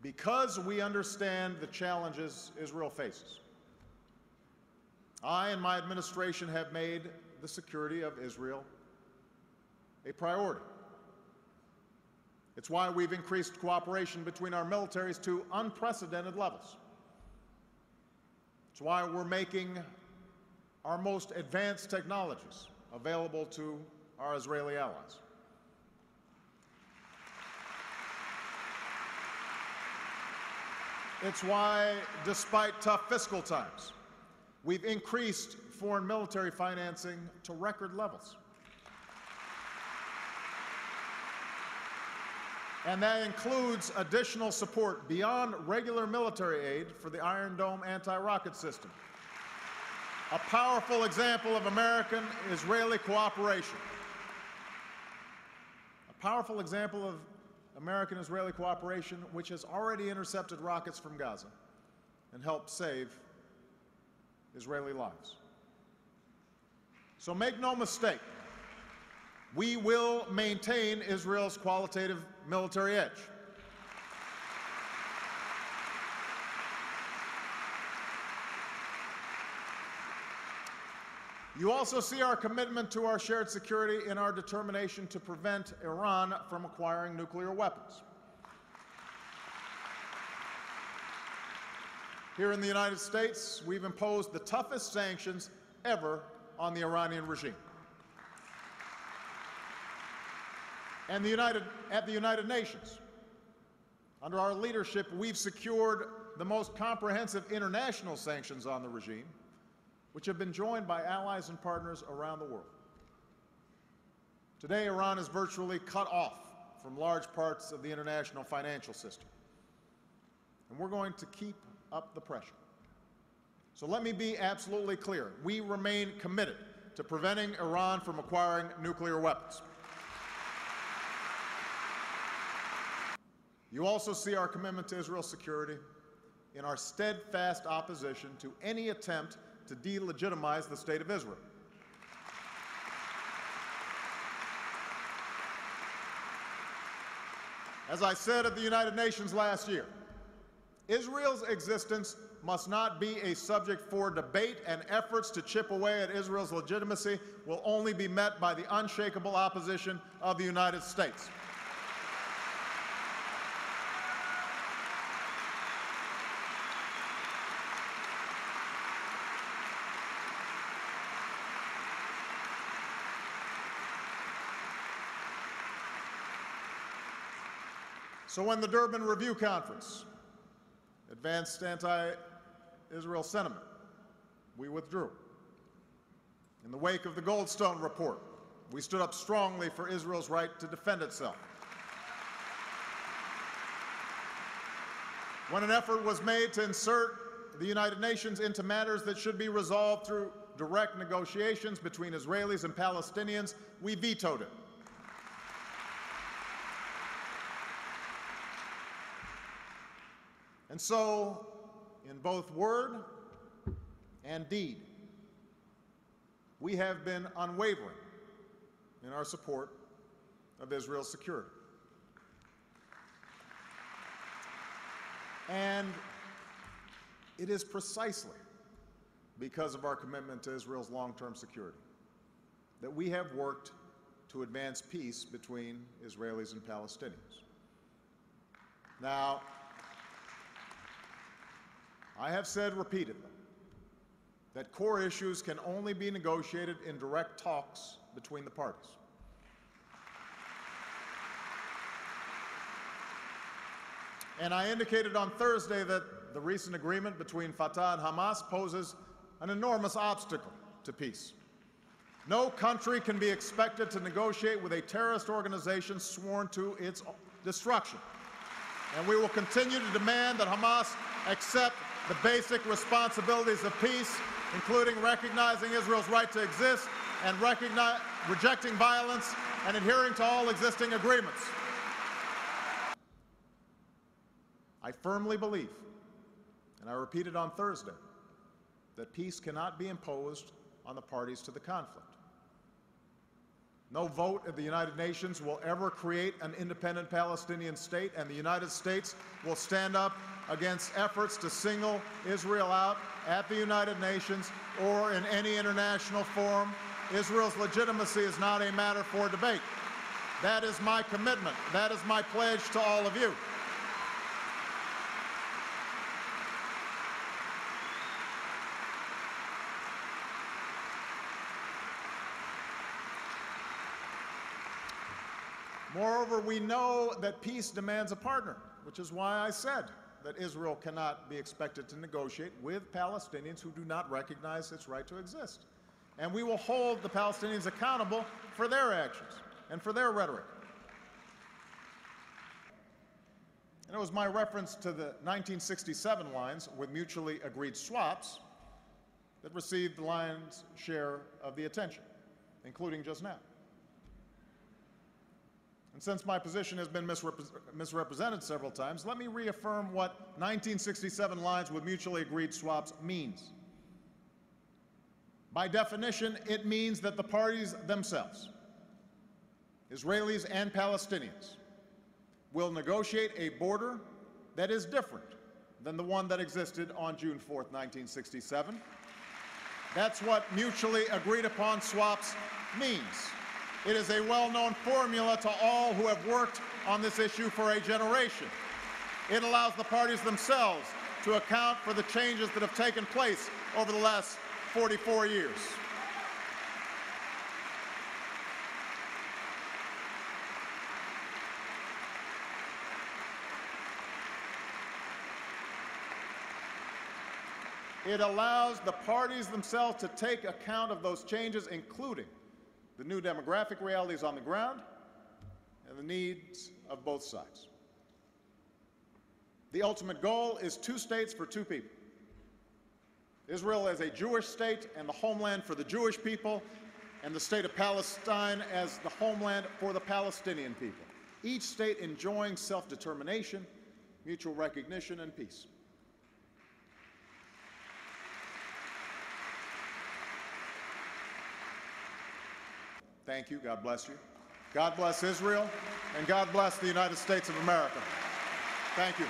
because we understand the challenges Israel faces, I and my administration have made the security of Israel a priority. It's why we've increased cooperation between our militaries to unprecedented levels. It's why we're making our most advanced technologies available to our Israeli allies. It's why, despite tough fiscal times, we've increased foreign military financing to record levels. And that includes additional support beyond regular military aid for the Iron Dome anti-rocket system, a powerful example of American-Israeli cooperation. A powerful example of American-Israeli cooperation which has already intercepted rockets from Gaza and helped save Israeli lives. So make no mistake, we will maintain Israel's qualitative military edge. You also see our commitment to our shared security in our determination to prevent Iran from acquiring nuclear weapons. Here in the United States, we've imposed the toughest sanctions ever on the Iranian regime. And at the United Nations, under our leadership, we've secured the most comprehensive international sanctions on the regime, which have been joined by allies and partners around the world. Today, Iran is virtually cut off from large parts of the international financial system, and we're going to keep up the pressure. So let me be absolutely clear. We remain committed to preventing Iran from acquiring nuclear weapons. You also see our commitment to Israel's security in our steadfast opposition to any attempt to delegitimize the State of Israel. As I said at the United Nations last year, Israel's existence must not be a subject for debate, and efforts to chip away at Israel's legitimacy will only be met by the unshakable opposition of the United States. So when the Durban Review Conference advanced anti-Israel sentiment, we withdrew. In the wake of the Goldstone report, we stood up strongly for Israel's right to defend itself. When an effort was made to insert the United Nations into matters that should be resolved through direct negotiations between Israelis and Palestinians, we vetoed it. And so, in both word and deed, we have been unwavering in our support of Israel's security. And it is precisely because of our commitment to Israel's long-term security that we have worked to advance peace between Israelis and Palestinians. Now, I have said repeatedly that core issues can only be negotiated in direct talks between the parties. And I indicated on Thursday that the recent agreement between Fatah and Hamas poses an enormous obstacle to peace. No country can be expected to negotiate with a terrorist organization sworn to its destruction. And we will continue to demand that Hamas accept the basic responsibilities of peace, including recognizing Israel's right to exist and rejecting violence and adhering to all existing agreements. I firmly believe, and I repeated on Thursday, that peace cannot be imposed on the parties to the conflict. No vote at the United Nations will ever create an independent Palestinian state, and the United States will stand up against efforts to single Israel out at the United Nations or in any international forum. Israel's legitimacy is not a matter for debate. That is my commitment. That is my pledge to all of you. Moreover, we know that peace demands a partner, which is why I said that Israel cannot be expected to negotiate with Palestinians who do not recognize its right to exist. And we will hold the Palestinians accountable for their actions and for their rhetoric. And it was my reference to the 1967 lines with mutually agreed swaps that received the lion's share of the attention, including just now. And since my position has been misrepresented several times, let me reaffirm what 1967 lines with mutually agreed swaps means. By definition, it means that the parties themselves, Israelis and Palestinians, will negotiate a border that is different than the one that existed on June 4th, 1967. That's what mutually agreed upon swaps means. It is a well-known formula to all who have worked on this issue for a generation. It allows the parties themselves to account for the changes that have taken place over the last 44 years. It allows the parties themselves to take account of those changes, including the new demographic realities on the ground and the needs of both sides. The ultimate goal is 2 states for 2 people. Israel as a Jewish state and the homeland for the Jewish people, and the state of Palestine as the homeland for the Palestinian people, each state enjoying self-determination, mutual recognition, and peace. Thank you. God bless you. God bless Israel, and God bless the United States of America. Thank you.